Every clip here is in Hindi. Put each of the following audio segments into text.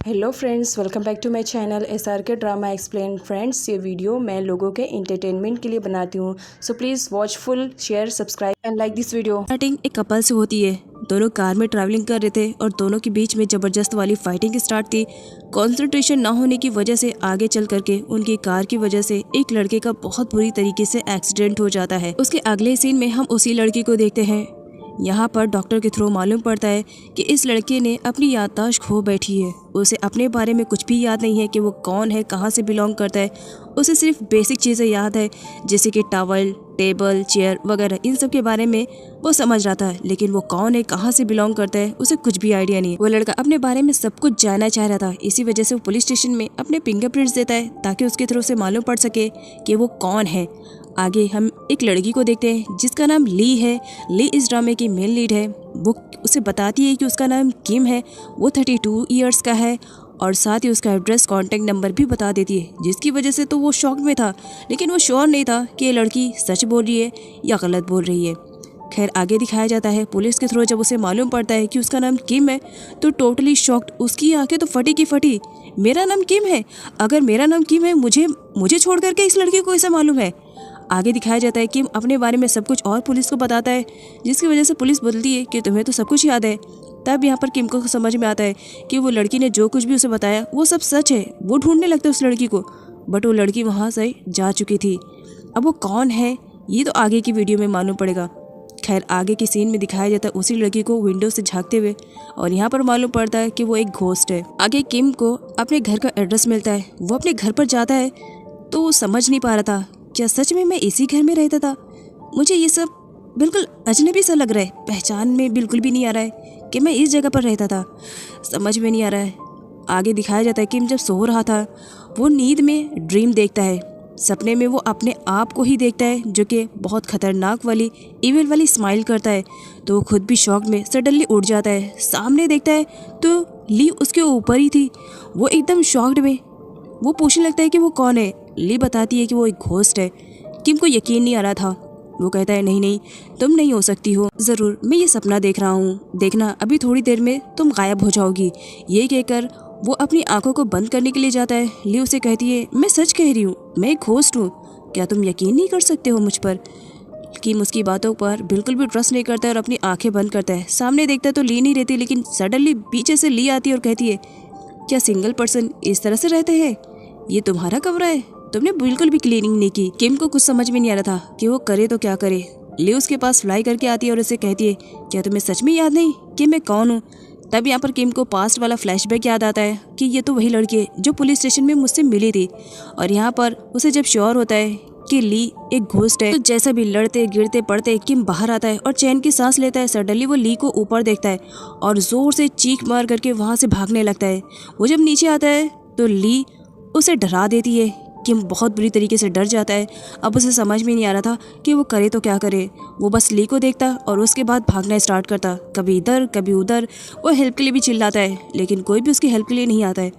Hello friends, welcome back to my channel SRK drama explain. Friends, ये वीडियो मैं लोगों के एंटरटेनमेंट के लिए बनाती हूँ, so please watch full, share, subscribe and like this video. Starting एक कपल से होती है। दोनों कार में ट्रैवलिंग कर रहे थे और दोनों के बीच में जबरदस्त वाली फाइटिंग स्टार्ट थी। कंसंट्रेशन ना होने की वजह से आगे चल करके उनकी कार की वजह से एक लड़के का बहुत बुरी तरीके से एक्सीडेंट हो जाता है। उसके अगले सीन में हम उसी लड़की को देखते हैं। यहाँ पर डॉक्टर के थ्रू मालूम पड़ता है कि इस लड़के ने अपनी याददाश्त खो बैठी है। उसे अपने बारे में कुछ भी याद नहीं है कि वो कौन है, कहाँ से बिलोंग करता है। उसे सिर्फ बेसिक चीज़ें याद है, जैसे कि टॉवल, टेबल, चेयर वगैरह। इन सब के बारे में वो समझ रहा था, लेकिन वो कौन है, कहाँ से बिलोंग करता है, उसे कुछ भी आइडिया नहीं। वो लड़का अपने बारे में सब कुछ जानना चाह रहा था। इसी वजह से वो पुलिस स्टेशन में अपने फिंगरप्रिंट्स देता है ताकि उसके थ्रू से मालूम पड़ सके कि वो कौन है। आगे हम एक लड़की को देखते हैं जिसका नाम ली है। ली इस ड्रामे की मेन लीड है। वो उसे बताती है कि उसका नाम किम है, वो 32 ईयर्स का है और साथ ही उसका एड्रेस, कॉन्टैक्ट नंबर भी बता देती है, जिसकी वजह से तो वो शॉक में था, लेकिन वो श्योर नहीं था कि ये लड़की सच बोल रही है या गलत बोल रही है। खैर, आगे दिखाया जाता है पुलिस के थ्रू जब उसे मालूम पड़ता है कि उसका नाम किम है तो टोटली शॉक्ड। उसकी आंखें तो फटी की फटी। मेरा नाम किम है? अगर मेरा नाम किम है, मुझे छोड़ करके इस लड़की को ऐसा मालूम है? आगे दिखाया जाता है किम अपने बारे में सब कुछ और पुलिस को बताता है, जिसकी वजह से पुलिस बोलती है कि तुम्हें तो सब कुछ याद है। तब यहाँ पर किम को समझ में आता है कि वो लड़की ने जो कुछ भी उसे बताया वो सब सच है। वो ढूंढने लगता है उस लड़की को, बट वो लड़की वहाँ से जा चुकी थी। अब वो कौन है ये तो आगे की वीडियो में मालूम पड़ेगा। खैर, आगे की सीन में दिखाया जाता है उसी लड़की को विंडो से झांकते हुए, और यहाँ पर मालूम पड़ता है कि वो एक घोस्ट है। आगे किम को अपने घर का एड्रेस मिलता है। वो अपने घर पर जाता है तो वो समझ नहीं पा रहा था, क्या सच में मैं इसी घर में रहता था? मुझे ये सब बिल्कुल अजनबी सा लग रहा है। पहचान में बिल्कुल भी नहीं आ रहा है कि मैं इस जगह पर रहता था। समझ में नहीं आ रहा है। आगे दिखाया जाता है किम जब सो रहा था, वो नींद में ड्रीम देखता है। सपने में वो अपने आप को ही देखता है, जो कि बहुत खतरनाक वाली इविल वाली स्माइल करता है। तो वो खुद भी शॉक में सडनली उठ जाता है। सामने देखता है तो ली उसके ऊपर ही थी। वो एकदम शॉक्ड में वो पूछने लगता है कि वो कौन है। ली बताती है कि वो एक घोस्ट है। किम को यकीन नहीं आ रहा था। वो कहता है, नहीं नहीं, तुम नहीं हो सकती हो। ज़रूर, मैं ये सपना देख रहा हूँ, देखना अभी थोड़ी देर में तुम गायब हो जाओगी। ये कहकर वो अपनी आंखों को बंद करने के लिए जाता है। ली उसे कहती है, मैं सच कह रही हूँ, मैं एक घोस्ट हूँ, क्या तुम यकीन नहीं कर सकते हो मुझ पर? किम उसकी बातों पर बिल्कुल भी ट्रस्ट नहीं करता है और अपनी आंखें बंद करता है। सामने देखता है तो ली नहीं रहती, लेकिन सडनली पीछे से ली आती है और कहती है, क्या सिंगल पर्सन इस तरह से रहते हैं? ये तुम्हारा कमरा है, तुमने बिल्कुल भी क्लीनिंग नहीं की। किम को कुछ समझ में नहीं आ रहा था कि वो करे तो क्या करे। ली उसके पास फ्लाई करके आती है और उसे कहती है, क्या तुम्हें सच में याद नहीं कि मैं कौन हूँ? तब यहाँ पर किम को पास्ट वाला फ्लैशबैक याद आता है कि ये तो वही लड़की है जो पुलिस स्टेशन में मुझसे मिली थी। और यहाँ पर उसे जब श्योर होता है कि ली एक घोस्ट है, तो जैसा भी लड़ते गिरते पड़ते किम बाहर आता है और चैन की सांस लेता है। सडनली वो ली को ऊपर देखता है और जोर से चीख मार करके वहाँ से भागने लगता है। वो जब नीचे आता है तो ली उसे डरा देती है। किम बहुत बुरी तरीके से डर जाता है। अब उसे समझ में नहीं आ रहा था कि वो करे तो क्या करे। वो बस ली को देखता और उसके बाद भागना स्टार्ट करता, कभी इधर कभी उधर। वो हेल्प के लिए भी चिल्लाता है, लेकिन कोई भी उसकी हेल्प के लिए नहीं आता है।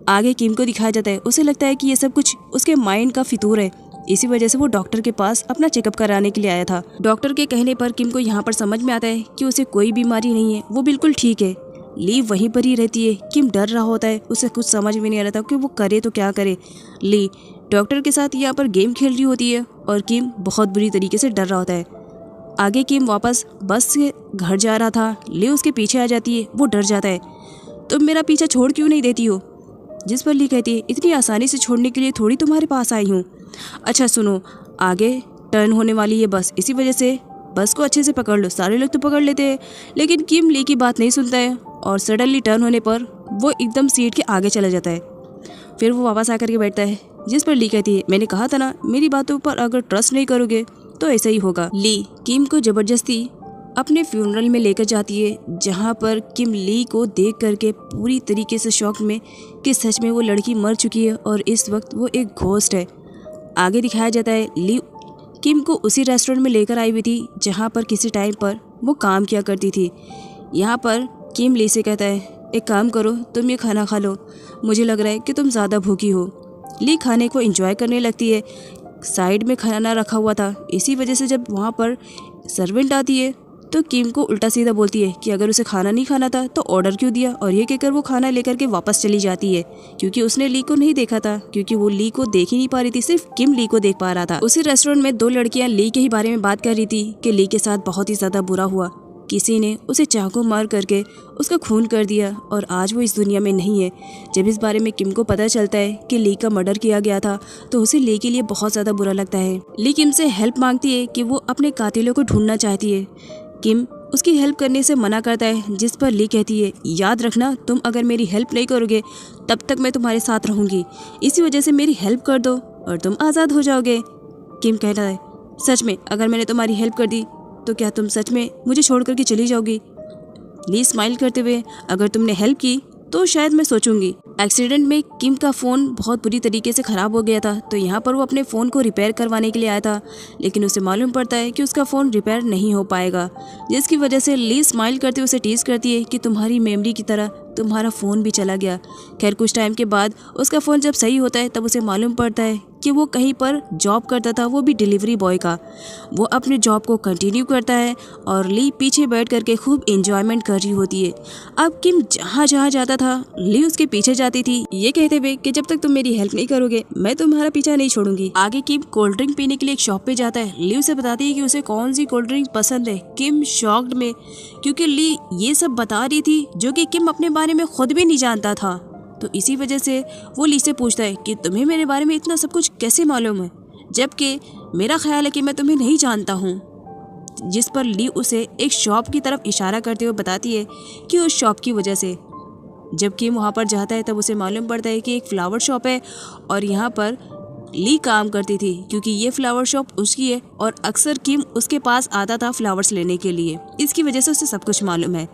आगे किम को दिखाया जाता है, उसे लगता है कि ये सब कुछ उसके माइंड का फितूर है। इसी वजह से वो डॉक्टर के पास अपना चेकअप कराने के लिए आया था। डॉक्टर के कहने पर किम को यहाँ पर समझ में आता है कि उसे कोई बीमारी नहीं है, वो बिल्कुल ठीक है। ली वहीं पर ही रहती है। किम डर रहा होता है, उसे कुछ समझ में नहीं आ रहा था कि वो करे तो क्या करे। ली डॉक्टर के साथ यहाँ पर गेम खेल रही होती है और किम बहुत बुरी तरीके से डर रहा होता है। आगे किम वापस बस से घर जा रहा था। ली उसके पीछे आ जाती है। वो डर जाता है, तुम मेरा पीछा छोड़ क्यों नहीं देती हो? जिस पर ली कहती है, इतनी आसानी से छोड़ने के लिए थोड़ी तुम्हारे पास आई हूँ। अच्छा सुनो, आगे टर्न होने वाली है बस, इसी वजह से बस को अच्छे से पकड़ लो। सारे लोग तो पकड़ लेते हैं, लेकिन किम ली की बात नहीं सुनता है और सडनली टर्न होने पर वो एकदम सीट के आगे चला जाता है। फिर वो वापस आकर के बैठता है, जिस पर ली कहती है, मैंने कहा था ना, मेरी बातों पर अगर ट्रस्ट नहीं करोगे तो ऐसा ही होगा। ली किम को जबरदस्ती अपने फ्यूनरल में लेकर जाती है, जहाँ पर किम ली को देख करके पूरी तरीके से शॉक में कि सच में वो लड़की मर चुकी है और इस वक्त वो एक घोस्ट है। आगे दिखाया जाता है ली किम को उसी रेस्टोरेंट में लेकर आई हुई थी जहाँ पर किसी टाइम पर वो काम किया करती थी। यहाँ पर किम ली से कहता है, एक काम करो, तुम ये खाना खा लो, मुझे लग रहा है कि तुम ज़्यादा भूखी हो। ली खाने को एंजॉय करने लगती है। साइड में खाना रखा हुआ था, इसी वजह से जब वहाँ पर सर्वेंट आती है तो किम को उल्टा सीधा बोलती है कि अगर उसे खाना नहीं खाना था तो ऑर्डर क्यों दिया, और ये कहकर वो खाना लेकर के वापस चली जाती है क्योंकि उसने ली को नहीं देखा था, क्योंकि वो ली को देख ही नहीं पा रही थी, सिर्फ किम ली को देख पा रहा था। उसी रेस्टोरेंट में 2 लड़कियां ली के ही बारे में बात कर रही थी कि ली के साथ बहुत ही ज्यादा बुरा हुआ, किसी ने उसे चाकू मार करके उसका खून कर दिया और आज वो इस दुनिया में नहीं है। जब इस बारे में किम को पता चलता है कि ली का मर्डर किया गया था तो उसे ली के लिए बहुत ज़्यादा बुरा लगता है। ली किम से हेल्प मांगती है कि वो अपने कातिलों को ढूंढना चाहती है। किम उसकी हेल्प करने से मना करता है, जिस पर ली कहती है, याद रखना तुम अगर मेरी हेल्प नहीं करोगे तब तक मैं तुम्हारे साथ रहूँगी, इसी वजह से मेरी हेल्प कर दो और तुम आज़ाद हो जाओगे। किम कहता है, सच में अगर मैंने तुम्हारी हेल्प कर दी तो क्या तुम सच में मुझे छोड़ करके चली जाओगी? ली स्माइल करते हुए, अगर तुमने हेल्प की तो शायद मैं सोचूंगी। एक्सीडेंट में किम का फ़ोन बहुत बुरी तरीके से ख़राब हो गया था, तो यहाँ पर वो अपने फ़ोन को रिपेयर करवाने के लिए आया था, लेकिन उसे मालूम पड़ता है कि उसका फ़ोन रिपेयर नहीं हो पाएगा, जिसकी वजह से ली स्माइल करते हुए उसे टीज़ करती है कि तुम्हारी मेमोरी की तरह तुम्हारा फ़ोन भी चला गया। खैर कुछ टाइम के बाद उसका फ़ोन जब सही होता है तब उसे मालूम पड़ता है कि वो कहीं पर जॉब करता था, वो भी डिलीवरी बॉय का। वो अपने जॉब को कंटिन्यू करता है और ली पीछे बैठ करके खूब एंजॉयमेंट कर रही होती है। अब किम जहाँ जहाँ जाता था ली उसके पीछे जाती थी, ये कहते हुए कि जब तक तुम मेरी हेल्प नहीं करोगे मैं तुम्हारा पीछा नहीं छोड़ूंगी। आगे किम कोल्ड ड्रिंक पीने के लिए एक शॉप पे जाता है। ली उसे बताती है कि उसे कौन सी कोल्ड ड्रिंक पसंद है। किम शॉक्ड में, क्योंकि ली ये सब बता रही थी जो कि किम अपने बारे में खुद भी नहीं जानता था। तो इसी वजह से वो ली से पूछता है कि तुम्हें मेरे बारे में इतना सब कुछ कैसे मालूम है, जबकि मेरा ख्याल है कि मैं तुम्हें नहीं जानता हूँ। जिस पर ली उसे एक शॉप की तरफ इशारा करते हुए बताती है कि उस शॉप की वजह से। जब किम वहाँ पर जाता है तब उसे मालूम पड़ता है कि एक फ्लावर शॉप है और यहाँ पर ली काम करती थी, क्योंकि ये फ्लावर शॉप उसकी है और अक्सर किम उसके पास आता था फ्लावर्स लेने के लिए, इसकी वजह से उसे सब कुछ मालूम है।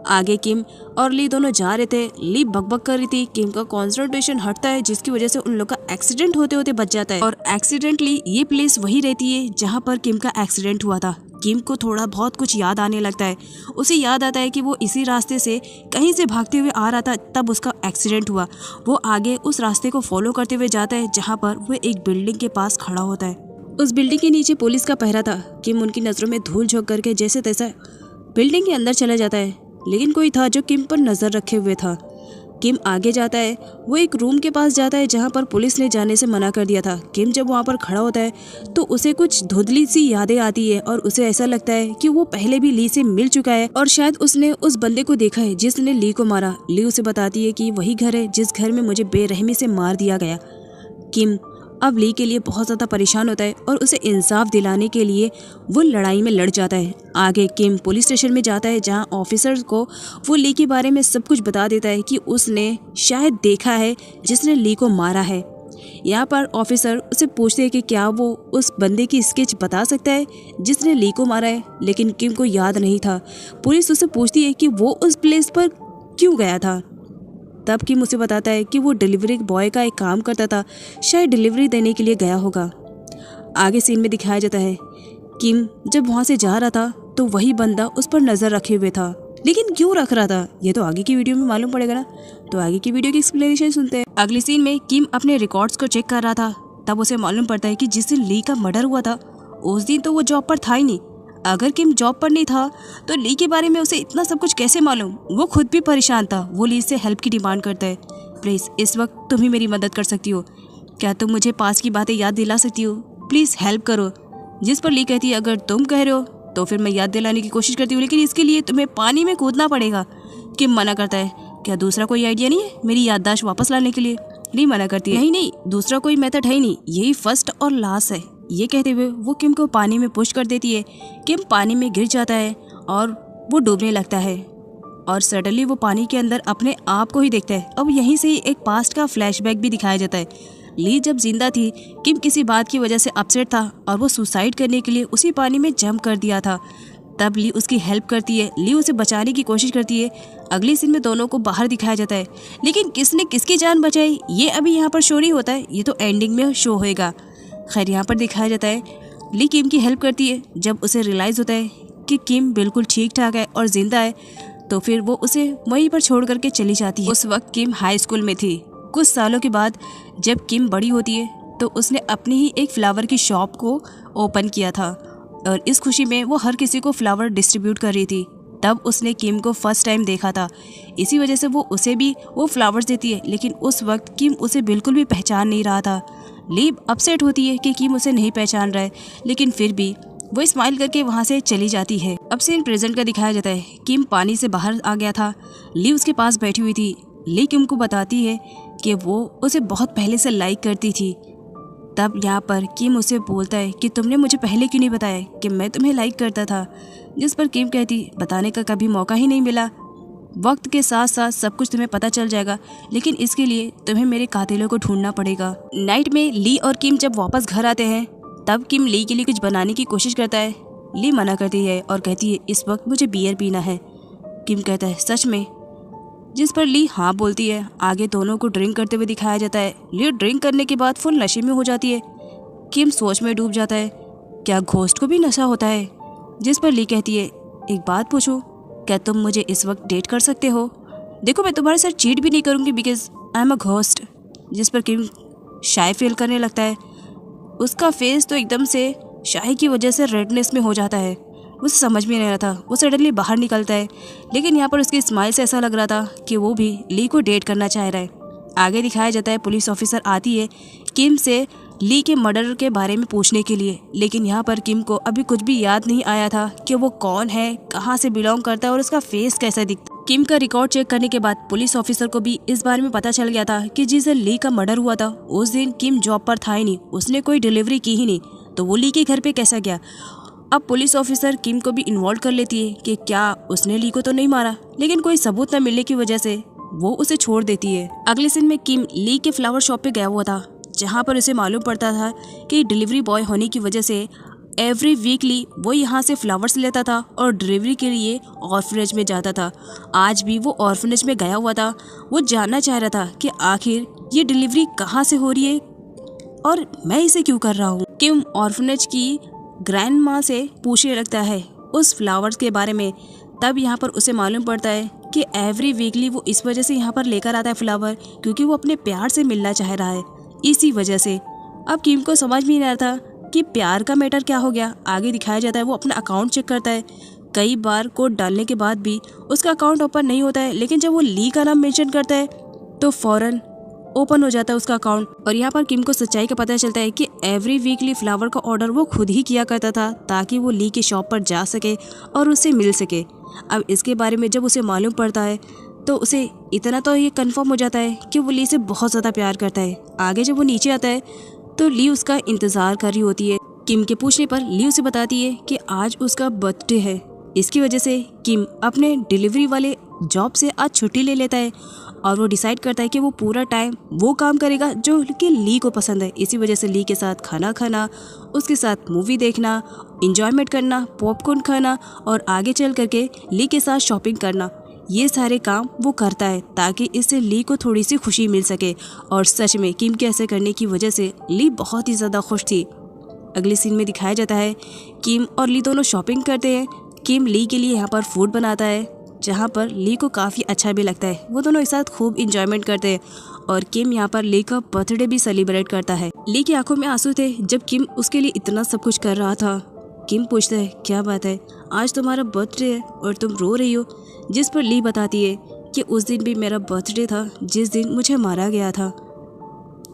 आगे किम और ली दोनों जा रहे थे। ली बकबक कर रही थी, किम का कंसंट्रेशन हटता है, जिसकी वजह से उन लोग का एक्सीडेंट होते होते बच जाता है और एक्सीडेंटली ये प्लेस वही रहती है जहाँ पर किम का एक्सीडेंट हुआ था। किम को थोड़ा बहुत कुछ याद आने लगता है। उसे याद आता है कि वो इसी रास्ते से कहीं से भागते हुए आ रहा था, तब उसका एक्सीडेंट हुआ। वो आगे उस रास्ते को फॉलो करते हुए जाता है जहाँ पर वो एक बिल्डिंग के पास खड़ा होता है। उस बिल्डिंग के नीचे पुलिस का पहरा था। किम उनकी नज़रों में धूल झोंक करके जैसे तैसा बिल्डिंग के अंदर चला जाता है, लेकिन कोई था जो किम पर नज़र रखे हुए था। किम आगे जाता है, वो एक रूम के पास जाता है जहाँ पर पुलिस ने जाने से मना कर दिया था। किम जब वहाँ पर खड़ा होता है तो उसे कुछ धुंधली सी यादें आती है और उसे ऐसा लगता है कि वो पहले भी ली से मिल चुका है और शायद उसने उस बंदे को देखा है जिसने ली को मारा। ली उसे बताती है कि वही घर है जिस घर में मुझे बेरहमी से मार दिया गया। किम अब ली के लिए बहुत ज़्यादा परेशान होता है और उसे इंसाफ दिलाने के लिए वो लड़ाई में लड़ जाता है। आगे किम पुलिस स्टेशन में जाता है जहां ऑफिसर को वो ली के बारे में सब कुछ बता देता है कि उसने शायद देखा है जिसने ली को मारा है। यहाँ पर ऑफिसर उसे पूछते हैं कि क्या वो उस बंदे की स्केच बता सकता है जिसने ली को मारा है, लेकिन किम को याद नहीं था। पुलिस उससे पूछती है कि वो उस प्लेस पर क्यों गया था। तब किम उसे बताता है कि वो डिलीवरी बॉय का एक काम करता था, शायद डिलीवरी देने के लिए गया होगा। आगे सीन में दिखाया जाता है किम जब वहाँ से जा रहा था तो वही बंदा उस पर नज़र रखे हुए था, लेकिन क्यों रख रहा था ये तो आगे की वीडियो में मालूम पड़ेगा ना। तो आगे की वीडियो की एक्सप्लेनेशन सुनते हैं। अगले सीन में किम अपने रिकॉर्ड्स को चेक कर रहा था, तब उसे मालूम पड़ता है कि जिस दिन ली का मर्डर हुआ था उस दिन तो वो जॉब पर था ही नहीं। अगर किम जॉब पर नहीं था तो ली के बारे में उसे इतना सब कुछ कैसे मालूम। वो खुद भी परेशान था। वो ली से हेल्प की डिमांड करता है, प्लीज़ इस वक्त तुम ही मेरी मदद कर सकती हो, क्या तुम मुझे पास की बातें याद दिला सकती हो, प्लीज़ हेल्प करो। जिस पर ली कहती है अगर तुम कह रहे हो तो फिर मैं याद दिलाने की कोशिश करती हूँ, लेकिन इसके लिए तुम्हें पानी में कूदना पड़ेगा। किम मना करता है, क्या दूसरा कोई आइडिया नहीं है मेरी याददाश्त वापस लाने के लिए। ली मना करती है, नहीं दूसरा कोई मेथड है ही नहीं, यही फर्स्ट और लास्ट है। ये कहते हुए वो किम को पानी में पुश कर देती है। किम पानी में गिर जाता है और वो डूबने लगता है और सडनली वो पानी के अंदर अपने आप को ही देखता है। अब यहीं से ही एक पास्ट का फ्लैशबैक भी दिखाया जाता है। ली जब जिंदा थी किम किसी बात की वजह से अपसेट था और वो सुसाइड करने के लिए उसी पानी में जंप कर दिया था। तब ली उसकी हेल्प करती है, ली उसे बचाने की कोशिश करती है। अगले सीन में दोनों को बाहर दिखाया जाता है, लेकिन किसने किसकी जान बचाई ये अभी यहाँ पर शो नहीं होता है, ये तो एंडिंग में शो होएगा। खैर यहाँ पर दिखाया जाता है ली किम की हेल्प करती है। जब उसे रियलाइज़ होता है कि किम बिल्कुल ठीक ठाक है और ज़िंदा है तो फिर वो उसे वहीं पर छोड़ करके चली जाती है। उस वक्त किम हाई स्कूल में थी। कुछ सालों के बाद जब किम बड़ी होती है तो उसने अपनी ही एक फ्लावर की शॉप को ओपन किया था और इस खुशी में वो हर किसी को फ्लावर डिस्ट्रीब्यूट कर रही थी। तब उसने किम को फर्स्ट टाइम देखा था, इसी वजह से वो उसे भी वो फ्लावर्स देती है, लेकिन उस वक्त किम उसे बिल्कुल भी पहचान नहीं रहा था। ली अपसेट होती है कि किम उसे नहीं पहचान रहा है, लेकिन फिर भी वो स्माइल करके वहाँ से चली जाती है। अब सीन प्रेजेंट का दिखाया जाता है। किम पानी से बाहर आ गया था, ली उसके पास बैठी हुई थी। ली किम को बताती है कि वो उसे बहुत पहले से लाइक करती थी। तब यहाँ पर किम उसे बोलता है कि तुमने मुझे पहले क्यों नहीं बताया कि मैं तुम्हें लाइक करता था, जिस पर किम कहती बताने का कभी मौका ही नहीं मिला। वक्त के साथ साथ सब कुछ तुम्हें पता चल जाएगा, लेकिन इसके लिए तुम्हें मेरे कातिलों को ढूंढना पड़ेगा। नाइट में ली और किम जब वापस घर आते हैं, तब किम ली के लिए कुछ बनाने की कोशिश करता है। ली मना करती है और कहती है इस वक्त मुझे बियर पीना है। किम कहता है सच में, जिस पर ली हाँ बोलती है। आगे दोनों को ड्रिंक करते हुए दिखाया जाता है। ली ड्रिंक करने के बाद फुल नशे में हो जाती है। किम सोच में डूब जाता है, क्या घोस्ट को भी नशा होता है? जिस पर ली कहती है एक बात पूछूं, क्या तुम मुझे इस वक्त डेट कर सकते हो? देखो मैं तुम्हारे साथ चीट भी नहीं करूँगी because I am a ghost. जिस पर किम शाय फील करने लगता है। उसका फेस तो एकदम से शाय की वजह से रेडनेस में हो जाता है। उसे समझ में नहीं रहा था, वो सडनली बाहर निकलता है, लेकिन यहाँ पर उसकी स्माइल से ऐसा लग रहा था कि वो भी ली को डेट करना चाह रहा है। आगे दिखाया जाता है पुलिस ऑफिसर आती है किम से ली के मर्डर के बारे में पूछने के लिए, लेकिन यहाँ पर किम को अभी कुछ भी याद नहीं आया था कि वो कौन है, कहाँ से बिलोंग करता है और उसका फेस कैसा दिखता है। किम का रिकॉर्ड चेक करने के बाद पुलिस ऑफिसर को भी इस बारे में पता चल गया था कि जिस दिन ली का मर्डर हुआ था उस दिन किम जॉब पर था ही नहीं, उसने कोई डिलीवरी की ही नहीं, तो वो ली के घर पे कैसा गया। अब पुलिस ऑफिसर किम को भी इन्वॉल्व कर लेती है कि क्या उसने ली को तो नहीं मारा, लेकिन कोई सबूत न मिलने की वजह से वो उसे छोड़ देती है। अगले दिन में किम ली के फ्लावर शॉप पे गया हुआ था, जहाँ पर उसे मालूम पड़ता था कि डिलीवरी बॉय होने की वजह से एवरी वीकली वो यहाँ से फ्लावर्स लेता था और डिलीवरी के लिए ऑर्फनेज में जाता था। आज भी वो ऑर्फनेज में गया हुआ था। वो जानना चाह रहा था कि आखिर ये डिलीवरी कहाँ से हो रही है और मैं इसे क्यों कर रहा हूँ। किम ऑर्फनेज की ग्रैंड माँ से पूछने लगता है उस फ्लावर्स के बारे में। तब यहाँ पर उसे मालूम पड़ता है कि एवरी वीकली वो इस वजह से यहाँ पर लेकर आता है फ्लावर, क्योंकि वो अपने प्यार से मिलना चाह रहा है, इसी वजह से। अब किम को समझ में नहीं आ रहा था कि प्यार का मैटर क्या हो गया। आगे दिखाया जाता है वो अपना अकाउंट चेक करता है। कई बार कोड डालने के बाद भी उसका अकाउंट ओपन नहीं होता है, लेकिन जब वो ली का नाम मेंशन करता है तो फौरन ओपन हो जाता है उसका अकाउंट। और यहाँ पर किम को सच्चाई का पता चलता है कि एवरी वीकली फ्लावर का ऑर्डर वो खुद ही किया करता था ताकि वो ली की शॉप पर जा सके और उससे मिल सके। अब इसके बारे में जब उसे मालूम पड़ता है तो उसे इतना तो ये कंफर्म हो जाता है कि वो ली से बहुत ज़्यादा प्यार करता है। आगे जब वो नीचे आता है तो ली उसका इंतज़ार कर रही होती है। किम के पूछने पर ली उसे बताती है कि आज उसका बर्थडे है। इसकी वजह से किम अपने डिलीवरी वाले जॉब से आज छुट्टी ले लेता है और वो डिसाइड करता है कि वो पूरा टाइम वो काम करेगा जो कि ली को पसंद है। इसी वजह से ली के साथ खाना खाना, उसके साथ मूवी देखना, इंजॉयमेंट करना, पॉपकॉर्न खाना और आगे चल करके ली के साथ शॉपिंग करना, ये सारे काम वो करता है ताकि इससे ली को थोड़ी सी खुशी मिल सके। और सच में किम के ऐसे करने की वजह से ली बहुत ही ज़्यादा खुश थी। अगले सीन में दिखाया जाता है किम और ली दोनों शॉपिंग करते हैं। किम ली के लिए यहाँ पर फूड बनाता है जहाँ पर ली को काफ़ी अच्छा भी लगता है। वो दोनों एक साथ खूब इंजॉयमेंट करते हैं और किम यहाँ पर ली का बर्थडे भी सेलिब्रेट करता है। ली की आंखों में आंसू थे जब किम उसके लिए इतना सब कुछ कर रहा था। किम पूछता है क्या बात है, आज तुम्हारा बर्थडे है और तुम रो रही हो। जिस पर ली बताती है कि उस दिन भी मेरा बर्थडे था जिस दिन मुझे मारा गया था।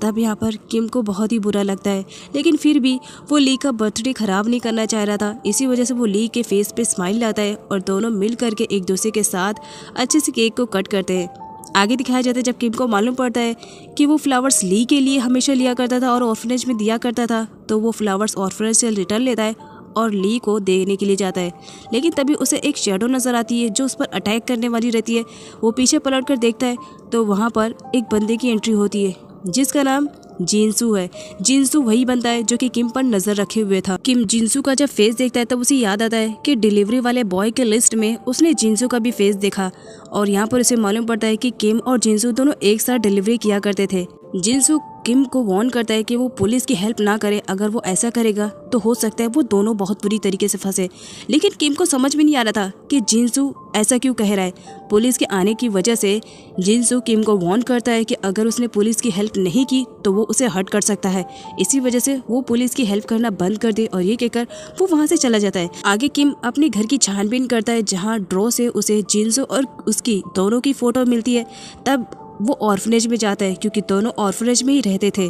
तब यहाँ पर किम को बहुत ही बुरा लगता है, लेकिन फिर भी वो ली का बर्थडे ख़राब नहीं करना चाह रहा था। इसी वजह से वो ली के फेस पे स्माइल लाता है और दोनों मिल करके एक दूसरे के साथ अच्छे से केक को कट करते हैं। आगे दिखाया जाता है जब किम को मालूम पड़ता है कि वो फ्लावर्स ली के लिए हमेशा लिया करता था और ऑर्फनेज में दिया करता था, तो वो फ्लावर्स ऑर्फनेज से रिटर्न लेता है और ली को देने के लिए जाता है। लेकिन तभी उसे एक शेडो नज़र आती है जो उस पर अटैक करने वाली रहती है। वो पीछे पलट कर देखता है तो वहाँ पर एक बंदे की एंट्री होती है जिसका नाम जिनसू है। जिनसू वही बंदा है जो कि किम पर नजर रखे हुए था। किम जिनसू का जब फेस देखता है तब उसे याद आता है कि डिलीवरी वाले बॉय के लिस्ट में उसने जिनसू का भी फेस देखा और यहाँ पर उसे मालूम पड़ता है कि किम और जिनसू दोनों एक साथ डिलीवरी किया करते थे। जिनसू किम को वार्न करता है कि वो पुलिस की हेल्प ना करे। अगर वो ऐसा करेगा तो हो सकता है वो दोनों बहुत बुरी तरीके से फंसे। लेकिन किम को समझ में नहीं आ रहा था कि जिनसू ऐसा क्यों कह रहा है। पुलिस के आने की वजह से जिनसू किम को वार्न करता है कि अगर उसने पुलिस की हेल्प नहीं की तो वो उसे हर्ट कर सकता है। इसी वजह से वो पुलिस की हेल्प करना बंद कर दे और ये कहकर वो वहाँ से चला जाता है। आगे किम अपने घर की छानबीन करता है जहाँ ड्रॉ से उसे जिनसू और उसकी दोनों की फोटो मिलती है। तब वो ऑर्फनेज में जाता है क्योंकि दोनों ऑर्फनेज में ही रहते थे।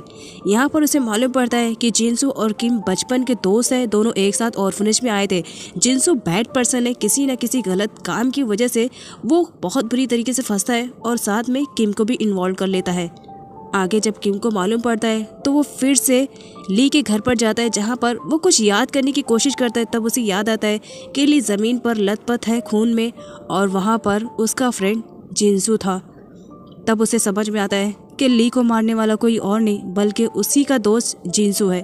यहाँ पर उसे मालूम पड़ता है कि जिनसू और किम बचपन के दोस्त हैं, दोनों एक साथ ऑर्फनेज में आए थे। जिनसू बैड पर्सन है, किसी न किसी गलत काम की वजह से वो बहुत बुरी तरीके से फंसता है और साथ में किम को भी इन्वॉल्व कर लेता है। आगे जब किम को मालूम पड़ता है तो वो फिर से ली के घर पर जाता है जहाँ पर वो कुछ याद करने की कोशिश करता है। तब उसे याद आता है कि ली ज़मीन पर लथपथ है खून में और वहाँ पर उसका फ्रेंड जिनसू था। तब उसे समझ में आता है कि ली को मारने वाला कोई और नहीं बल्कि उसी का दोस्त जिनसू है।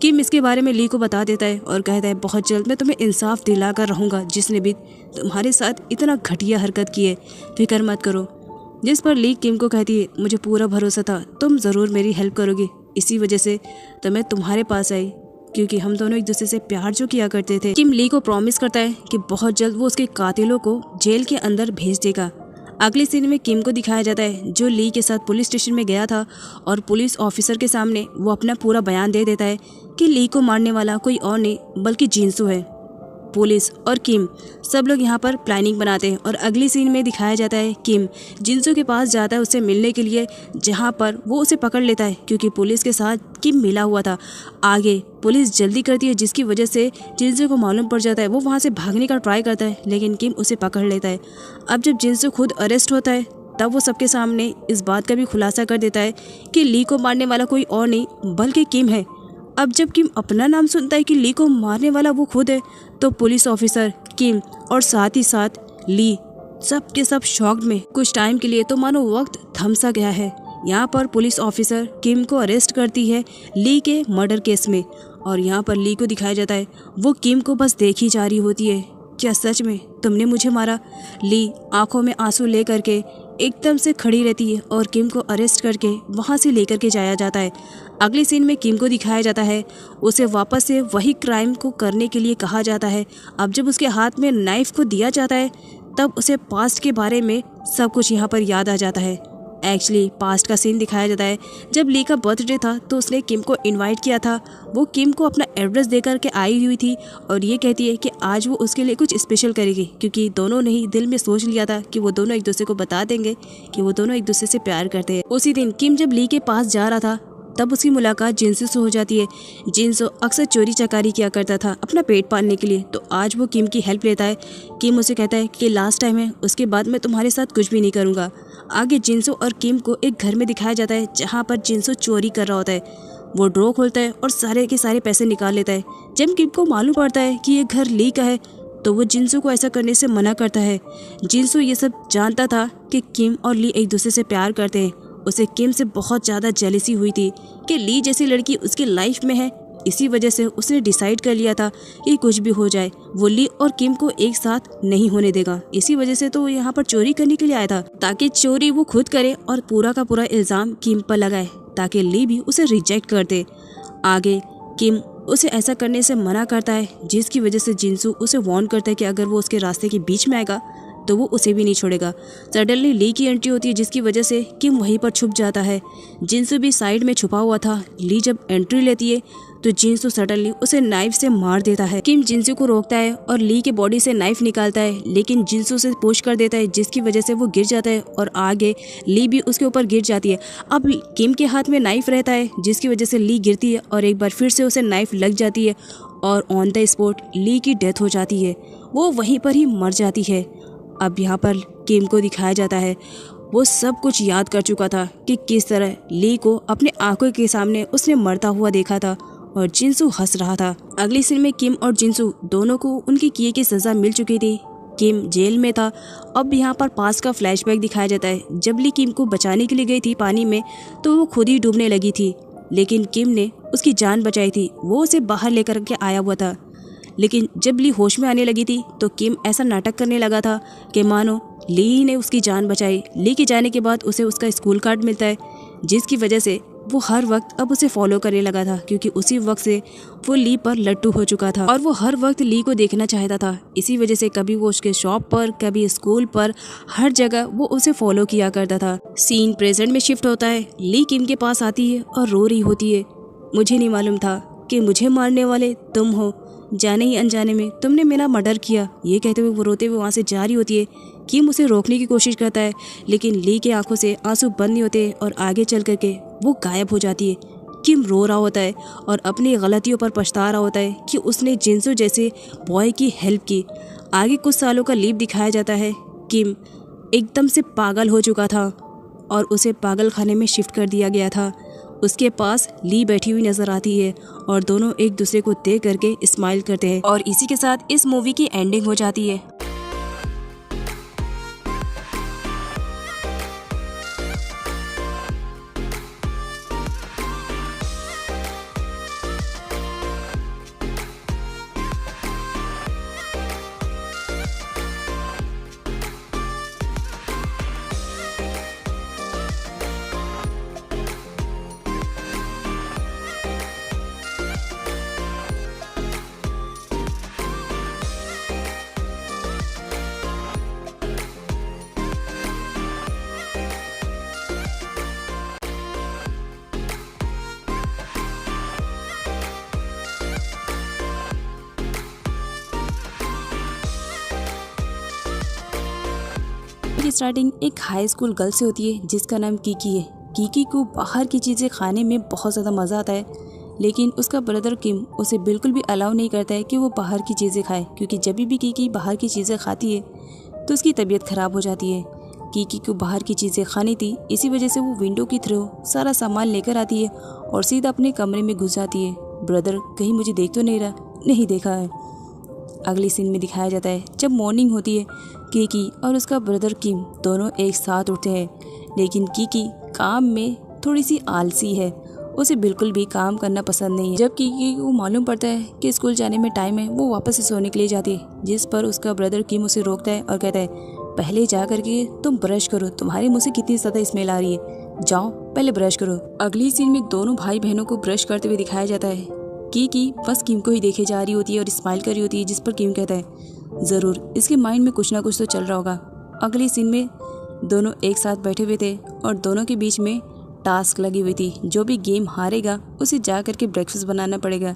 किम इसके बारे में ली को बता देता है और कहता है बहुत जल्द मैं तुम्हें इंसाफ दिलाकर रहूँगा, जिसने भी तुम्हारे साथ इतना घटिया हरकत की है, फिक्र मत करो। जिस पर ली किम को कहती है मुझे पूरा भरोसा था तुम ज़रूर मेरी हेल्प करोगी, इसी वजह से तो मैं तुम्हारे पास आई क्योंकि हम दोनों एक दूसरे से प्यार जो किया करते थे। किम ली को प्रॉमिस करता है कि बहुत जल्द वो उसके कातिलों को जेल के अंदर भेज देगा। अगले सीन में किम को दिखाया जाता है जो ली के साथ पुलिस स्टेशन में गया था और पुलिस ऑफिसर के सामने वो अपना पूरा बयान दे देता है कि ली को मारने वाला कोई और नहीं बल्कि जिनसू है। पुलिस और किम सब लोग यहाँ पर प्लानिंग बनाते हैं और अगली सीन में दिखाया जाता है किम जिनसू के पास जाता है उससे मिलने के लिए, जहाँ पर वो उसे पकड़ लेता है क्योंकि पुलिस के साथ किम मिला हुआ था। आगे पुलिस जल्दी करती है जिसकी वजह से जिनसू को मालूम पड़ जाता है। वो वहाँ से भागने का ट्राई करता है लेकिन किम उसे पकड़ लेता है। अब जब जिनसू खुद अरेस्ट होता है तब वो सबके सामने इस बात का भी खुलासा कर देता है कि ली को मारने वाला कोई और नहीं बल्कि किम है। अब जब किम अपना नाम सुनता है कि ली को मारने वाला वो खुद है तो पुलिस ऑफिसर, किम और साथ ही साथ ली सब के सब शॉक्ड में। कुछ टाइम के लिए तो मानो वक्त थम सा गया है। यहाँ पर पुलिस ऑफिसर किम को अरेस्ट करती है ली के मर्डर केस में और यहाँ पर ली को दिखाया जाता है वो किम को बस देखी जा रही होती है। क्या सच में तुमने मुझे मारा? ली आंखों में आंसू ले करके एकदम से खड़ी रहती है और किम को अरेस्ट करके वहाँ से लेकर के जाया जाता है। अगले सीन में किम को दिखाया जाता है उसे वापस से वही क्राइम को करने के लिए कहा जाता है। अब जब उसके हाथ में नाइफ को दिया जाता है तब उसे पास्ट के बारे में सब कुछ यहाँ पर याद आ जाता है। एक्चुअली पास्ट का सीन दिखाया जाता है जब ली का बर्थडे था तो उसने किम को इनवाइट किया था। वो किम को अपना एड्रेस दे करके आई हुई थी और ये कहती है कि आज वो उसके लिए कुछ स्पेशल करेगी क्योंकि दोनों ने ही दिल में सोच लिया था कि वो दोनों एक दूसरे को बता देंगे कि वो दोनों एक दूसरे से प्यार करते हैं। उसी दिन किम जब ली के पास जा रहा था तब उसकी मुलाकात जिनसू से हो जाती है। जिनसू अक्सर चोरी चकारी किया करता था अपना पेट पालने के लिए, तो आज वो किम की हेल्प लेता है। किम उसे कहता है कि लास्ट टाइम है, उसके बाद मैं तुम्हारे साथ कुछ भी नहीं करूँगा। आगे जिनसू और किम को एक घर में दिखाया जाता है जहाँ पर जिनसू चोरी कर रहा होता है। वो ड्रॉ खोलता है और सारे के सारे पैसे निकाल लेता है। जब किम को मालूम पड़ता है कि ये घर ली का है तो वो जिनसू को ऐसा करने से मना करता है। जिनसू ये सब जानता था कि किम और ली एक दूसरे से प्यार करते हैं। उसे किम से बहुत ज़्यादा जेलसी हुई थी कि ली जैसी लड़की उसकी लाइफ में है। इसी वजह से उसने डिसाइड कर लिया था कि कुछ भी हो जाए वो ली और किम को एक साथ नहीं होने देगा। इसी वजह से तो वो यहाँ पर चोरी करने के लिए आया था ताकि चोरी वो खुद करे और पूरा का पूरा इल्ज़ाम किम पर लगाए ताकि ली भी उसे रिजेक्ट कर दे। आगे किम उसे ऐसा करने से मना करता है जिसकी वजह से जिनसू उसे वार्न करता है कि अगर वो उसके रास्ते के बीच में आएगा तो वो उसे भी नहीं छोड़ेगा। सडनली ली की एंट्री होती है जिसकी वजह से किम वहीं पर छुप जाता है। जिनसू भी साइड में छुपा हुआ था। ली जब एंट्री लेती है तो जिनसू सडनली उसे नाइफ से मार देता है। किम जिनसू को रोकता है और ली के बॉडी से नाइफ निकालता है लेकिन जिनसू से पुश कर देता है जिसकी वजह से वो गिर जाता है और आगे ली भी उसके ऊपर गिर जाती है। अब किम के हाथ में नाइफ रहता है जिसकी वजह से ली गिरती है और एक बार फिर से उसे नाइफ लग जाती है और ऑन द स्पॉट ली की डेथ हो जाती है। वो वहीं पर ही मर जाती है। अब यहाँ पर किम को दिखाया जाता है वो सब कुछ याद कर चुका था कि किस तरह ली को अपने आंखों के सामने उसने मरता हुआ देखा था और जिनसू हंस रहा था। अगली सीन में किम और जिनसू दोनों को उनके किए की सज़ा मिल चुकी थी। किम जेल में था। अब यहाँ पर पास का फ्लैशबैक दिखाया जाता है। जब ली किम को बचाने के लिए गई थी पानी में तो वो खुद ही डूबने लगी थी लेकिन किम ने उसकी जान बचाई थी। वो उसे बाहर लेकर के आया हुआ था लेकिन जब ली होश में आने लगी थी तो किम ऐसा नाटक करने लगा था कि मानो ली ने उसकी जान बचाई। ली के जाने के बाद उसे उसका स्कूल कार्ड मिलता है जिसकी वजह से वो हर वक्त अब उसे फॉलो करने लगा था, क्योंकि उसी वक्त से वो ली पर लट्टू हो चुका था और वो हर वक्त ली को देखना चाहता था। इसी वजह से कभी वो उसके शॉप पर, कभी स्कूल पर, हर जगह वो उसे फॉलो किया करता था। सीन प्रेजेंट में शिफ्ट होता है। ली किम के पास आती है और रो रही होती है। मुझे नहीं मालूम था कि मुझे मारने वाले तुम हो, जाने ही अनजाने में तुमने मेरा मर्डर किया। ये कहते हुए वो रोते हुए वहाँ से जा रही होती है। किम उसे रोकने की कोशिश करता है, लेकिन ली के आंखों से आंसू बंद नहीं होते और आगे चल करके वो गायब हो जाती है। किम रो रहा होता है और अपनी गलतियों पर पछता रहा होता है कि उसने जिंसू जैसे बॉय की हेल्प की। आगे कुछ सालों का लीप दिखाया जाता है। किम एकदम से पागल हो चुका था और उसे पागल खाने में शिफ्ट कर दिया गया था। उसके पास ली बैठी हुई नजर आती है और दोनों एक दूसरे को देख करके स्माइल करते हैं और इसी के साथ इस मूवी की एंडिंग हो जाती है। की स्टार्टिंग एक हाई स्कूल गर्ल से होती है जिसका नाम कीकी है। कीकी को बाहर की चीज़ें खाने में बहुत ज़्यादा मज़ा आता है, लेकिन उसका ब्रदर किम उसे बिल्कुल भी अलाउ नहीं करता है कि वो बाहर की चीज़ें खाए, क्योंकि जब भी कीकी बाहर की चीज़ें खाती है तो उसकी तबीयत ख़राब हो जाती है। कीकी को बाहर की चीज़ें खानी थी, इसी वजह से वो विंडो के थ्रू सारा सामान लेकर आती है और सीधा अपने कमरे में घुस जाती है। ब्रदर कहीं मुझे देख तो नहीं रहा? नहीं देखा है। अगली सीन में दिखाया जाता है जब मॉर्निंग होती है, कीकी और उसका ब्रदर किम दोनों एक साथ उठते हैं, लेकिन कीकी काम में थोड़ी सी आलसी है, उसे बिल्कुल भी काम करना पसंद नहीं है। जब कीकी को मालूम पड़ता है कि स्कूल जाने में टाइम है, वो वापस से सोने के लिए जाती है, जिस पर उसका ब्रदर किम उसे रोकता है और कहता है पहले जा करके तुम ब्रश करो, तुम्हारे मुँह से कितनी ज़्यादा स्मेल आ रही है, जाओ पहले ब्रश करो। अगली सीन में दोनों भाई बहनों को ब्रश करते हुए दिखाया जाता है। कीकी बस किम को ही देखे जा रही होती है और स्माइल कर रही होती है, जिस पर किम कहता है ज़रूर इसके माइंड में कुछ ना कुछ तो चल रहा होगा। अगली सीन में दोनों एक साथ बैठे हुए थे और दोनों के बीच में टास्क लगी हुई थी। जो भी गेम हारेगा उसे जा करके ब्रेकफास्ट बनाना पड़ेगा,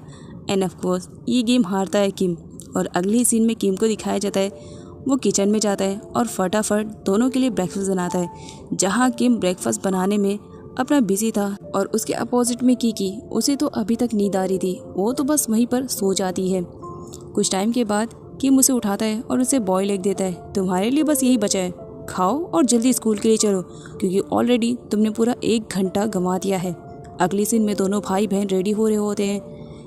एंड ऑफ कोर्स ये गेम हारता है किम। और अगली सीन में किम को दिखाया जाता है वो किचन में जाता है और फटाफट दोनों के लिए ब्रेकफास्ट बनाता है। जहाँ किम ब्रेकफास्ट बनाने में अपना बिजी था और उसके अपोजिट में कीकी, उसे तो अभी तक नींद आ रही थी, वो तो बस वहीं पर सो जाती है। कुछ टाइम के बाद किम उसे उठाता है और उसे बॉयल एग देता है, तुम्हारे लिए बस यही बचा है, खाओ और जल्दी स्कूल के लिए चलो, क्योंकि ऑलरेडी तुमने पूरा 1 घंटा गंवा दिया है। अगली सीन में दोनों भाई बहन रेडी हो रहे होते हैं।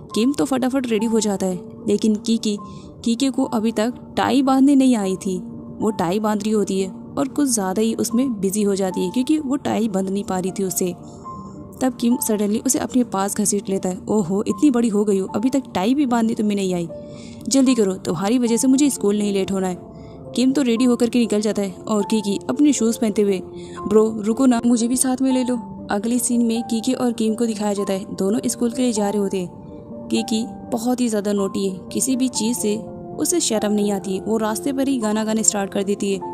किम तो फटाफट रेडी हो जाता है, लेकिन कीकी को अभी तक टाई बांधने नहीं आई थी। वो टाई बांध रही होती है और कुछ ज़्यादा ही उसमें बिजी हो जाती है, क्योंकि वो टाई बंध नहीं पा रही थी उससे। तब किम सडनली उसे अपने पास घसीट लेता है, ओहो इतनी बड़ी हो गई हो, अभी तक टाई भी बांधनी तुम्हें नहीं आई, जल्दी करो, तुम्हारी वजह से मुझे स्कूल नहीं लेट होना है। किम तो रेडी होकर के निकल जाता है और कीकी अपने शूज़ पहनते हुए, ब्रो रुको ना, मुझे भी साथ में ले लो। अगली सीन में कीकी और किम को दिखाया जाता है, दोनों स्कूल के लिए जा रहे होते हैं। कीकी बहुत ही ज़्यादा नोटी है, किसी भी चीज़ से उसे शर्म नहीं आती है, वो रास्ते पर ही गाना गाने स्टार्ट कर देती है।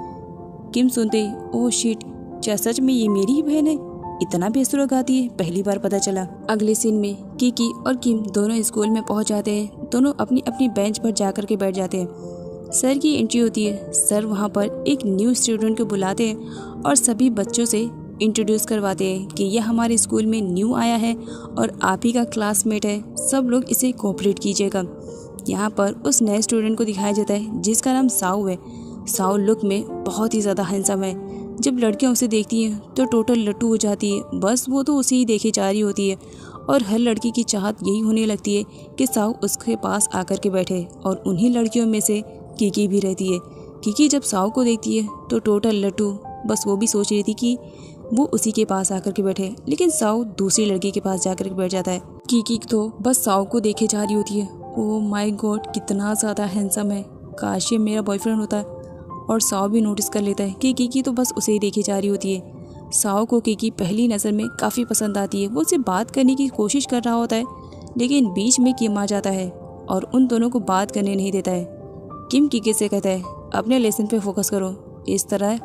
किम सुनते ओह शिट, क्या सच में ये मेरी ही बहन है, इतना बेसुरा गाती है, पहली बार पता चला। अगले सीन में कीकी और किम दोनों स्कूल में पहुंच जाते हैं, दोनों अपनी अपनी बेंच पर जाकर के बैठ जाते हैं। सर की एंट्री होती है, सर वहां पर एक न्यू स्टूडेंट को बुलाते हैं और सभी बच्चों से इंट्रोड्यूस करवाते हैं कि यह हमारे स्कूल में न्यू आया है और आप ही का क्लासमेट है, सब लोग इसे कोऑपरेट कीजिएगा। यहाँ पर उस नए स्टूडेंट को दिखाया जाता है जिसका नाम साउ है। साउ लुक में बहुत ही ज़्यादा हैंडसम है, जब लड़कियां उसे देखती हैं तो टोटल लट्टू हो जाती है, बस वो तो उसे ही देखे जा रही होती है और हर लड़की की चाहत यही होने लगती है कि साउ उसके पास आकर के बैठे, और उन्हीं लड़कियों में से कीकी भी रहती है। कीकी जब साउ को देखती है तो टोटल लट्टू, बस वो भी सोच रही थी कि वो उसी के पास आकर के बैठे, लेकिन साउ दूसरी लड़की के पास जाकर के बैठ जाता है। कीकी तो बस साउ को देखे जा रही होती है, ओह माय गॉड कितना ज़्यादा हैंडसम है, काश ये मेरा बॉयफ्रेंड होता है। और साउ भी नोटिस कर लेता है कि कीकी तो बस उसे ही देखी जा रही होती है। साओ को कीकी पहली नज़र में काफ़ी पसंद आती है। वो उससे बात करने की कोशिश कर रहा होता है, लेकिन बीच में किम आ जाता है और उन दोनों को बात करने नहीं देता है। किम कीकी से कहता है, अपने लेसन पे फोकस करो, इस तरह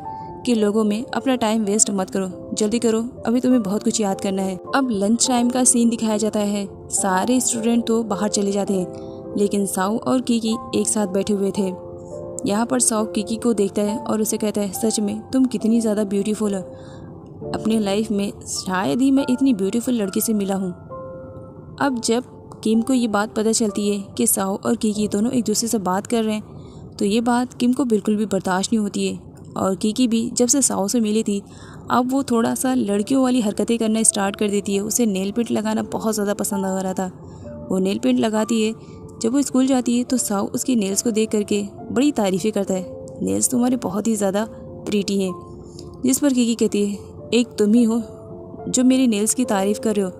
के लोगों में अपना टाइम वेस्ट मत करो, जल्दी करो, अभी तुम्हें बहुत कुछ याद करना है। अब लंच टाइम का सीन दिखाया जाता है। सारे स्टूडेंट तो बाहर चले जाते हैं, लेकिन साओ और कीकी एक साथ बैठे हुए थे। यहाँ पर साओ कीकी को देखता है और उसे कहता है, सच में तुम कितनी ज़्यादा ब्यूटीफुल हो। अपने लाइफ में शायद ही मैं इतनी ब्यूटीफुल लड़की से मिला हूँ। अब जब किम को ये बात पता चलती है कि साओ और कीकी दोनों एक दूसरे से बात कर रहे हैं, तो ये बात किम को बिल्कुल भी बर्दाश्त नहीं होती है। और कीकी भी जब से साओ से मिली थी, अब वो थोड़ा सा लड़कियों वाली हरकतें करना स्टार्ट कर देती है। उसे नेल पेंट लगाना बहुत ज़्यादा पसंद आ रहा था। वो नेल पेंट लगाती है। जब वो स्कूल जाती है तो साओ उसकी नेल्स को देख करके बड़ी तारीफ़ें करता है, नेल्स तुम्हारे बहुत ही ज़्यादा प्रीटी हैं। जिस पर कीकी कहती है, एक तुम ही हो जो मेरी नेल्स की तारीफ़ कर रहे हो,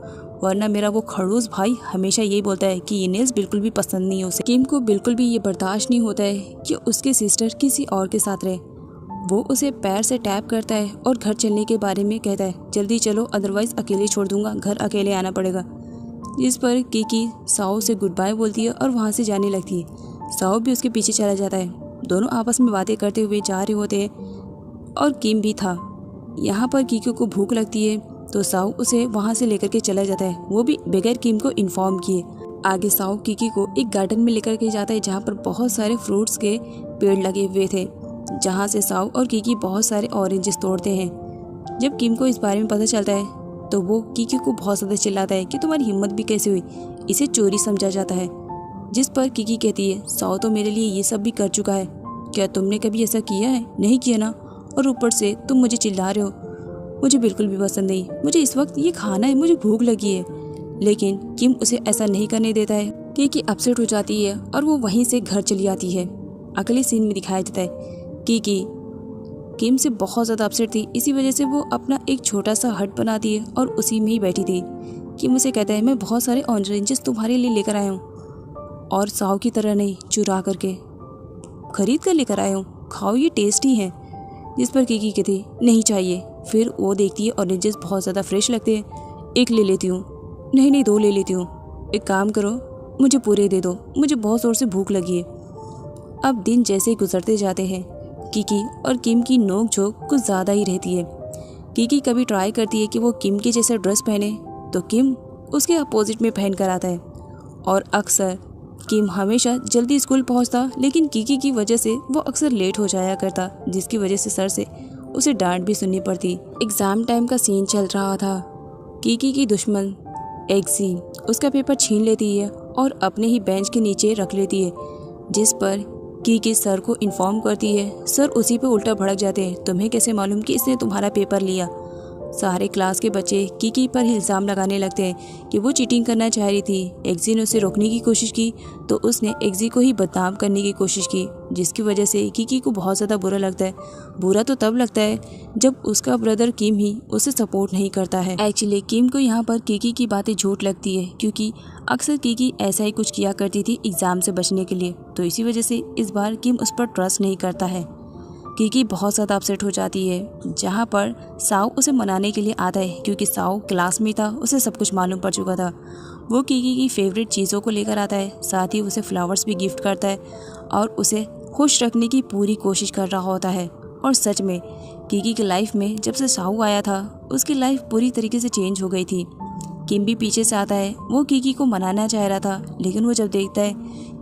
वरना मेरा वो खड़ूस भाई हमेशा यही बोलता है कि ये नेल्स बिल्कुल भी पसंद नहीं है उसे। किम को बिल्कुल भी ये बर्दाश्त नहीं होता है कि उसके सिस्टर किसी और के साथ रहे। वो उसे पैर से टैप करता है और घर चलने के बारे में कहता है, जल्दी चलो, अदरवाइज़ अकेले छोड़ दूंगा, घर अकेले आना पड़ेगा। जिस पर कीकी साओ से गुड बाय बोलती है और वहाँ से जाने लगती है। साओ भी उसके पीछे चला जाता है। दोनों आपस में बातें करते हुए जा रहे होते हैं और किम भी था। यहाँ पर कीकी को भूख लगती है तो साओ उसे वहाँ से लेकर के चला जाता है, वो भी बगैर किम को इन्फॉर्म किए। आगे साओ कीकी को एक गार्डन में लेकर के जाता है जहाँ पर बहुत सारे फ्रूट्स के पेड़ लगे हुए थे, जहाँ से साओ और कीकी बहुत सारे ऑरेंजेस तोड़ते हैं। जब किम को इस बारे में पता चलता है तो वो कीकी को बहुत ज़्यादा चिल्लाता है कि तुम्हारी हिम्मत भी कैसे हुई, इसे चोरी समझा जाता है। जिस पर कीकी कहती है, साओ तो मेरे लिए ये सब भी कर चुका है, क्या तुमने कभी ऐसा किया है? नहीं किया ना, और ऊपर से तुम मुझे चिल्ला रहे हो। मुझे बिल्कुल भी पसंद नहीं, मुझे इस वक्त ये खाना है, मुझे भूख लगी है। लेकिन किम उसे ऐसा नहीं करने देता है। कीकी अपसेट हो जाती है और वो वहीं से घर चली आती है। अगले सीन में दिखाया जाता है कीकी किम से बहुत ज़्यादा अपसेट थी, इसी वजह से वो अपना एक छोटा सा हट बनाती है और उसी में ही बैठी थी। किम उसे कहता है, मैं बहुत सारे ऑरेंजेस तुम्हारे लिए लेकर आया हूँ, और साओ की तरह नहीं, चुरा करके खरीद कर लेकर आया हूँ, खाओ, ये टेस्टी है। जिस पर कीकी कहती, नहीं चाहिए। फिर वो देखती है ऑरेंजेस बहुत ज़्यादा फ्रेश लगते हैं, एक ले लेती हूँ, नहीं 2 ले लेती हूँ, एक काम करो मुझे पूरे दे दो, मुझे बहुत ज़ोर से भूख लगी है। अब दिन जैसे ही गुजरते जाते हैं, कीकी और किम की नोक झोंक कुछ ज़्यादा ही रहती है। कीकी कभी ट्राई करती है कि वो किम के जैसा ड्रेस पहने, तो किम उसके अपोजिट में पहन कर आता है। और अक्सर किम हमेशा जल्दी स्कूल पहुंचता, लेकिन कीकी की वजह से वो अक्सर लेट हो जाया करता, जिसकी वजह से सर से उसे डांट भी सुननी पड़ती। एग्ज़ाम टाइम का सीन चल रहा था। कीकी की दुश्मन एक्सी उसका पेपर छीन लेती है और अपने ही बेंच के नीचे रख लेती है, जिस पर कीकी सर को इन्फॉर्म करती है। सर उसी पे उल्टा भड़क जाते हैं, तुम्हें कैसे मालूम कि इसने तुम्हारा पेपर लिया? सारे क्लास के बच्चे कीकी पर इल्ज़ाम लगाने लगते हैं कि वो चीटिंग करना चाह रही थी। एक्जी ने उसे रोकने की कोशिश की तो उसने एक्जी को ही बदनाम करने की कोशिश की, जिसकी वजह से कीकी को बहुत ज़्यादा बुरा लगता है। बुरा तो तब लगता है जब उसका ब्रदर किम ही उसे सपोर्ट नहीं करता है। एक्चुअली किम को यहाँ पर कीकी की बातें झूठ लगती है, क्योंकि अक्सर कीकी ऐसा ही कुछ किया करती थी एग्ज़ाम से बचने के लिए, तो इसी वजह से इस बार किम उस पर ट्रस्ट नहीं करता है। कीकी बहुत ज़्यादा अपसेट हो जाती है, जहाँ पर साओ उसे मनाने के लिए आता है, क्योंकि साओ क्लास में था, उसे सब कुछ मालूम पड़ चुका था। वो कीकी की फेवरेट चीज़ों को लेकर आता है, साथ ही उसे फ्लावर्स भी गिफ्ट करता है और उसे खुश रखने की पूरी कोशिश कर रहा होता है। और सच में कीकी की लाइफ में जब से साओ आया था, उसकी लाइफ पूरी तरीके से चेंज हो गई थी। किम भी पीछे से आता है, वो कीकी को मनाना चाह रहा था, लेकिन वो जब देखता है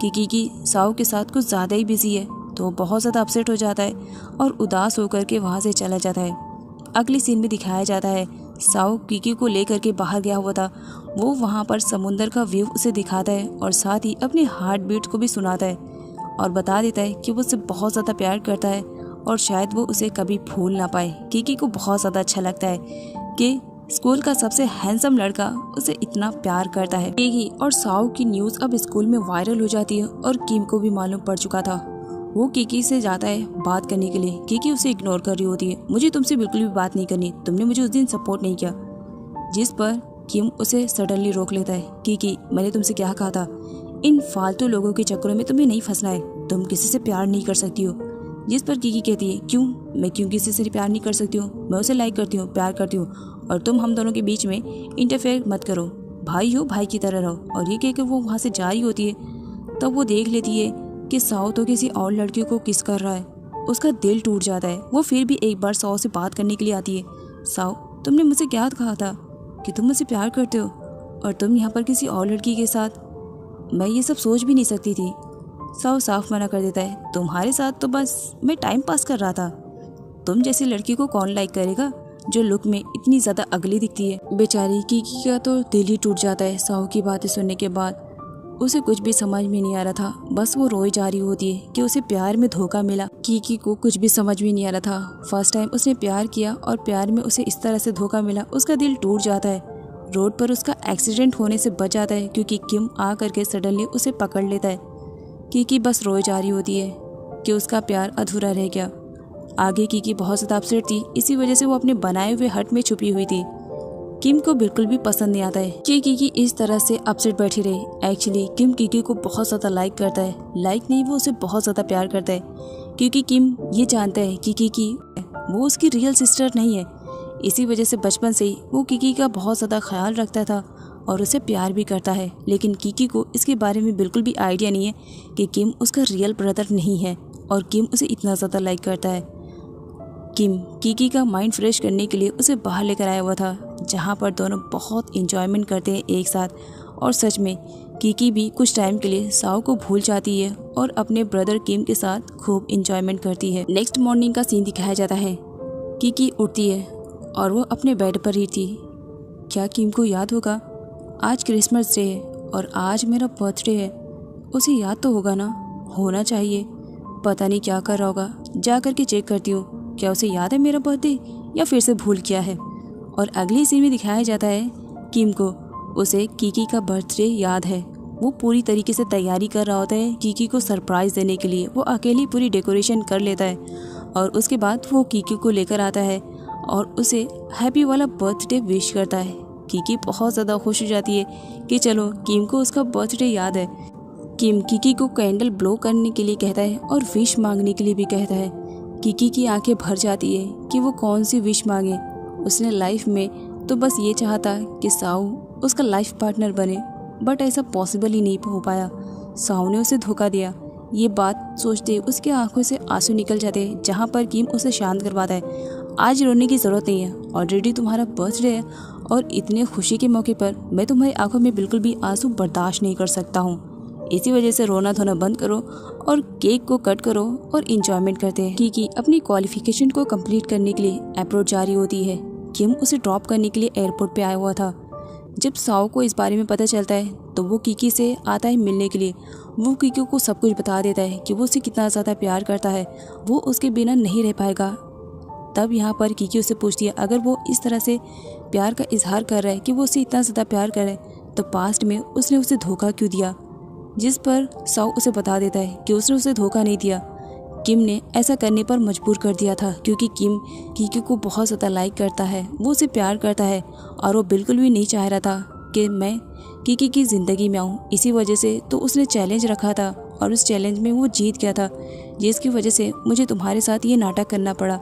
कि कीकी साओ के साथ कुछ ज़्यादा ही बिजी है, तो बहुत ज़्यादा अपसेट हो जाता है और उदास होकर के वहाँ से चला जाता है। अगली सीन में दिखाया जाता है साओ कीकी को लेकर के बाहर गया हुआ था। वो वहाँ पर समुंदर का व्यू उसे दिखाता है और साथ ही अपनी हार्ट बीट को भी सुनाता है और बता देता है कि वो उससे बहुत ज़्यादा प्यार करता है और शायद वो उसे कभी भूल ना पाए। कीकी को बहुत ज़्यादा अच्छा लगता है कि स्कूल का सबसे हैंडसम लड़का उसे इतना प्यार करता है। कीकी और साओ की न्यूज़ अब स्कूल में वायरल हो जाती है और किम को भी मालूम पड़ चुका था। वो कीकी से जाता है बात करने के लिए। कीकी उसे इग्नोर कर रही होती है, मुझे तुमसे बिल्कुल भी बात नहीं करनी, तुमने मुझे उस दिन सपोर्ट नहीं किया। जिस पर किम उसे सडनली रोक लेता है। कीकी, मैंने तुमसे क्या कहा था, इन फालतू लोगों के चक्करों में तुम्हें नहीं फंसना है, तुम किसी से प्यार नहीं कर सकती हो। जिस पर कीकी कहती है, क्यों, मैं क्यों किसी से प्यार नहीं कर सकती हूँ, मैं उसे लाइक करती हूँ, प्यार करती हूँ, और तुम हम दोनों के बीच में इंटरफेयर मत करो, भाई हो भाई की तरह रहो। और ये कहकर वो वहाँ से जा रही होती है, तब वो देख लेती है कि साओ तो किसी और लड़की को किस कर रहा है। उसका दिल टूट जाता है। वो फिर भी एक बार साओ से बात करने के लिए आती है। साओ, तुमने मुझसे क्या कहा था कि तुम मुझसे प्यार करते हो, और तुम यहाँ पर किसी और लड़की के साथ? मैं ये सब सोच भी नहीं सकती थी। साओ साफ मना कर देता है, तुम्हारे साथ तो बस मैं टाइम पास कर रहा था। तुम जैसी लड़की को कौन लाइक करेगा जो लुक में इतनी ज़्यादा अगली दिखती है। बेचारी कीकी का तो दिल ही टूट जाता है साओ की बातें सुनने के बाद। उसे कुछ भी समझ में नहीं आ रहा था, बस वो रोई जा रही होती है कि उसे प्यार में धोखा मिला। कीकी को कुछ भी समझ में नहीं आ रहा था। फर्स्ट टाइम उसने प्यार किया और प्यार में उसे इस तरह से धोखा मिला। उसका दिल टूट जाता है। रोड पर उसका एक्सीडेंट होने से बच जाता है क्योंकि किम आ करके सडनली उसे पकड़ लेता है। कीकी बस रोई जा रही होती है कि उसका प्यार अधूरा रह गया। आगे कीकी बहुत ज़्यादा अपसेट थी, इसी वजह से वो अपने बनाए हुए हट में छुपी हुई थी। किम को बिल्कुल भी पसंद नहीं आता है कि कीकी इस तरह से अपसेट बैठी रही। एक्चुअली किम कीकी को बहुत ज़्यादा लाइक करता है। लाइक नहीं, वो उसे बहुत ज़्यादा प्यार करता है, क्योंकि किम ये जानता है कि कीकी वो उसकी रियल सिस्टर नहीं है। इसी वजह से बचपन से ही वो कीकी का बहुत ज़्यादा ख्याल रखता था और उसे प्यार भी करता है। लेकिन कीकी को इसके बारे में बिल्कुल भी आइडिया नहीं है कि किम उसका रियल ब्रदर नहीं है और किम उसे इतना ज़्यादा लाइक करता है। किम कीकी का माइंड फ्रेश करने के लिए उसे बाहर लेकर आया हुआ था, जहाँ पर दोनों बहुत इंजॉयमेंट करते हैं एक साथ। और सच में कीकी भी कुछ टाइम के लिए साओ को भूल जाती है और अपने ब्रदर किम के साथ खूब इंजॉयमेंट करती है। नेक्स्ट मॉर्निंग का सीन दिखाया जाता है। कीकी उठती है और वो अपने बेड पर ही थी। क्या किम को याद होगा? आज क्रिसमस डे है और आज मेरा बर्थडे है। उसे याद तो होगा ना? होना चाहिए। पता नहीं क्या कर रहा होगा, जा कर के चेक करती हूँ। क्या उसे याद है मेरा बर्थडे या फिर से भूल गया है? और अगली सीन में दिखाया जाता है किम को उसे कीकी का बर्थडे याद है। वो पूरी तरीके से तैयारी कर रहा होता है कीकी को सरप्राइज़ देने के लिए। वो अकेली पूरी डेकोरेशन कर लेता है और उसके बाद वो कीकी को लेकर आता है और उसे हैप्पी वाला बर्थडे विश करता है। कीकी बहुत ज़्यादा खुश हो जाती है कि चलो किम को उसका बर्थडे याद है। किम कीकी को कैंडल ब्लो करने के लिए कहता है और विश मांगने के लिए भी कहता है। कीकी की आंखें भर जाती है कि वो कौन सी विश मांगे। उसने लाइफ में तो बस ये चाहा था कि साओ उसका लाइफ पार्टनर बने, बट ऐसा पॉसिबल ही नहीं हो पाया। साओ ने उसे धोखा दिया। ये बात सोचते उसके आंखों से आंसू निकल जाते हैं, जहाँ पर किम उसे शांत करवाता है। आज रोने की ज़रूरत नहीं है, ऑलरेडी तुम्हारा बर्थडे है और इतने खुशी के मौके पर मैं तुम्हारी आंखों में बिल्कुल भी आंसू बर्दाश्त नहीं कर सकता हूँ। इसी वजह से रोना धोना बंद करो और केक को कट करो और इंजॉयमेंट करते हैं। कीकी अपनी क्वालिफिकेशन को कंप्लीट करने के लिए अप्रोच जारी होती है। किम उसे ड्रॉप करने के लिए एयरपोर्ट पे आया हुआ था। जब साओ को इस बारे में पता चलता है तो वो कीकी से आता है मिलने के लिए। वो कीकी को सब कुछ बता देता है कि वो उसे कितना ज़्यादा प्यार करता है, वो उसके बिना नहीं रह पाएगा। तब यहाँ पर कीकी उसे पूछती है, अगर वो इस तरह से प्यार का इजहार कर रहा है कि वो उसे इतना ज़्यादा प्यार कर रहा है, तो पास्ट में उसने उसे धोखा क्यों दिया? जिस पर साओ उसे बता देता है कि उसने उसे धोखा नहीं दिया, किम ने ऐसा करने पर मजबूर कर दिया था, क्योंकि किम कीकी को बहुत ज़्यादा लाइक करता है, वो उसे प्यार करता है और वो बिल्कुल भी नहीं चाह रहा था कि मैं कीकी की ज़िंदगी में आऊँ। इसी वजह से तो उसने चैलेंज रखा था और उस चैलेंज में वो जीत गया था, जिसकी वजह से मुझे तुम्हारे साथ ये नाटक करना पड़ा।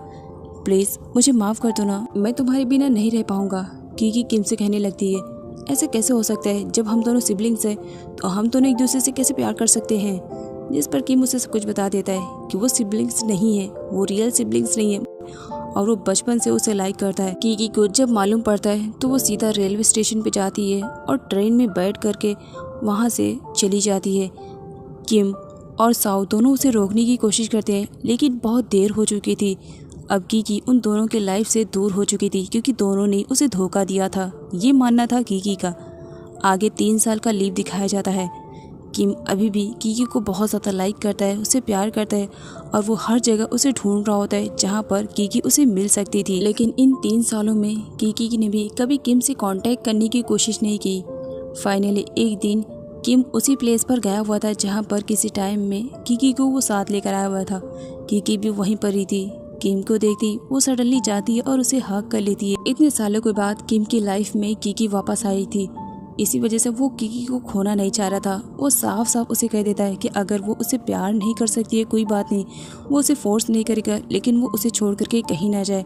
प्लीज़ मुझे माफ़ कर दो ना, मैं तुम्हारे बिना नहीं रह पाऊँगा। कीकी किम से कहने लगती है, ऐसे कैसे हो सकता है? जब हम दोनों सिबलिंग्स हैं तो हम दोनों एक दूसरे से कैसे प्यार कर सकते हैं? जिस पर किम उसे सब कुछ बता देता है कि वो सिबलिंग्स नहीं है, वो रियल सिबलिंग्स नहीं है और वो बचपन से उसे लाइक करता है। कीकी को जब मालूम पड़ता है तो वो सीधा रेलवे स्टेशन पे जाती है और ट्रेन में बैठ करके वहाँ से चली जाती है। किम और साओ दोनों उसे रोकने की कोशिश करते हैं, लेकिन बहुत देर हो चुकी थी। अब कीकी उन दोनों के लाइफ से दूर हो चुकी थी, क्योंकि दोनों ने उसे धोखा दिया था, ये मानना था कीकी का। आगे 3 साल का लीव दिखाया जाता है। किम अभी भी कीकी को बहुत ज़्यादा लाइक करता है, उसे प्यार करता है और वो हर जगह उसे ढूंढ रहा होता है जहाँ पर कीकी उसे मिल सकती थी। लेकिन इन 3 सालों में कीकी ने भी कभी किम से कांटेक्ट करने की कोशिश नहीं की। फाइनली एक दिन किम उसी प्लेस पर गया हुआ था जहाँ पर किसी टाइम में कीकी को वो साथ लेकर आया हुआ था। कीकी भी वहीं पर ही थी। किम को देखती वो सडनली जाती है और उसे हग कर लेती है। इतने सालों के बाद किम की लाइफ में कीकी वापस आई थी। इसी वजह से वो कीकी को खोना नहीं चाह रहा था। वो साफ साफ उसे कह देता है कि अगर वो उसे प्यार नहीं कर सकती है कोई बात नहीं, वो उसे फोर्स नहीं करेगा, लेकिन वो उसे छोड़ करके कहीं ना जाए।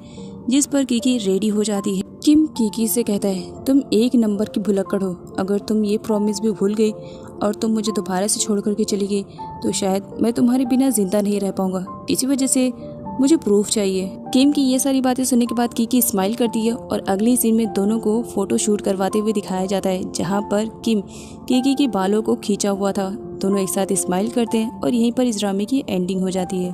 जिस पर कीकी रेडी हो जाती है। किम कीकी से कहता है तुम एक नंबर की भुलक्कड़ हो, अगर तुम ये प्रॉमिस भी भूल गई और तुम मुझे दोबारा से छोड़ करके चली गई तो शायद मैं तुम्हारे बिना जिंदा नहीं रह पाऊंगा। इसी वजह से मुझे प्रूफ चाहिए। किम की ये सारी बातें सुनने के बाद कीकी स्माइल करती है और अगले सीन में दोनों को फोटो शूट करवाते हुए दिखाया जाता है, जहां पर किम कीकी के बालों को खींचा हुआ था। दोनों एक साथ स्माइल करते हैं और यहीं पर इस ड्रामे की एंडिंग हो जाती है।